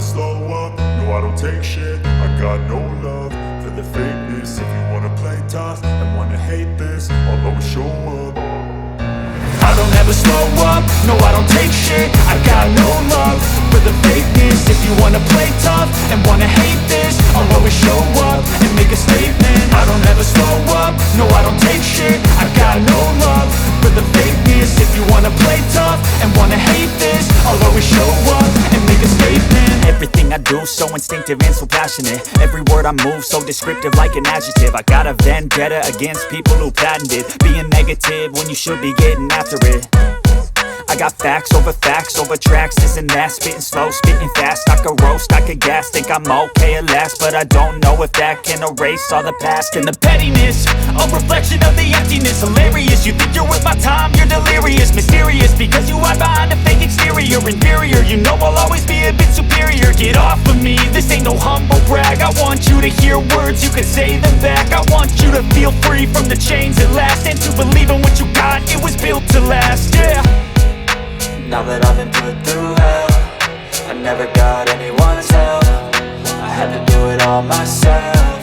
slow up, no I don't take shit. I got no love for the fakeness. If you wanna play tough and wanna hate this, I'll always show up. I don't ever slow up, no I don't take shit. I got no love for the fakeness. If you wanna play tough and wanna hate this, I'll always show up and make a statement. I don't ever slow up, no I don't take shit. I got no love for the fakeness. If you wanna play tough and wanna hate this, I'll always show up and make a statement. Everything I do so instinctive and so passionate. Every word I move so descriptive like an adjective. I got a vendetta against people who patented being negative when you should be getting after it. I got facts over tracks, this and that. Spitting slow, spitting fast. I could roast, I could gas. Think I'm okay at last, but I don't know if that can erase all the past. And the pettiness, a reflection of the emptiness. Hilarious, you think you're worth my time, you're delirious. Mysterious, because you hide behind a fake exterior. Inferior, you know I'll always be a bit superior. Get off of me, this ain't no humble brag. I want you to hear words, you can say them back. I want you to feel free from the chains at last, and to believe in what you got, it was built to last, yeah. Now that I've been put through hell, I never got anyone's help. I had to do it all myself.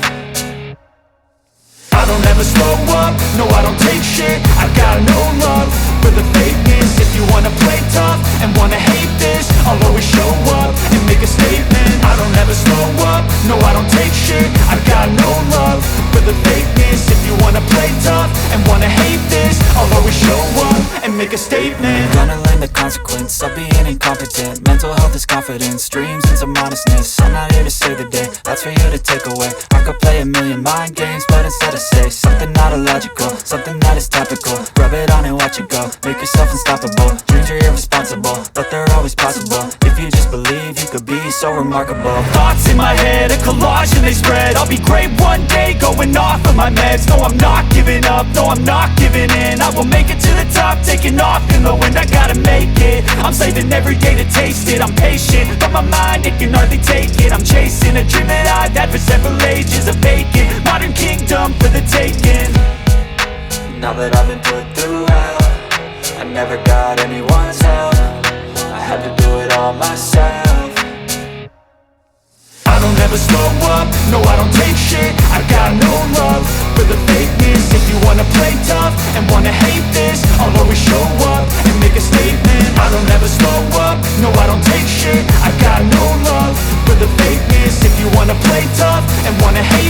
I don't ever slow up, no I don't take shit. I got no love for the fakeness. If you wanna play tough and wanna hate this, I'll always show up and make a statement. I don't ever slow up, no I don't take shit. I got no love for the fakeness. If you wanna play tough and wanna hate this, I'll always show up and make a statement. Gonna learn the consequence of being incompetent. Mental health is confidence, dreams and some honestness. I'm not here to save the day, that's for you to take away. I could play a million mind games, but instead I say something not illogical, something that is topical. Rub it on and watch it go, make yourself unstoppable. Dreams are irresponsible, but they're always possible. If you just believe, you could be so remarkable. Thoughts in my head, a collage and they spread. I'll be great one day, going off of my meds. No, I'm not giving up, no, I'm not giving in. I will make it to the top, taking off in the wind. I gotta make it, I'm saving every day to taste it. I'm patient, but my mind, it can hardly take it. I'm chasing a dream that I've had for several ages. A vacant, modern kingdom for the taking. Now that I've been put through hell, I never got anyone's help. I had to do it all myself. I don't ever slow up, no I don't take shit. I got no love for the fakeness. If you wanna play tough and wanna hate this, I'll always show up and make a statement. I don't ever slow up, no I don't take shit. I got no love for the fakeness. If you wanna play tough and wanna hate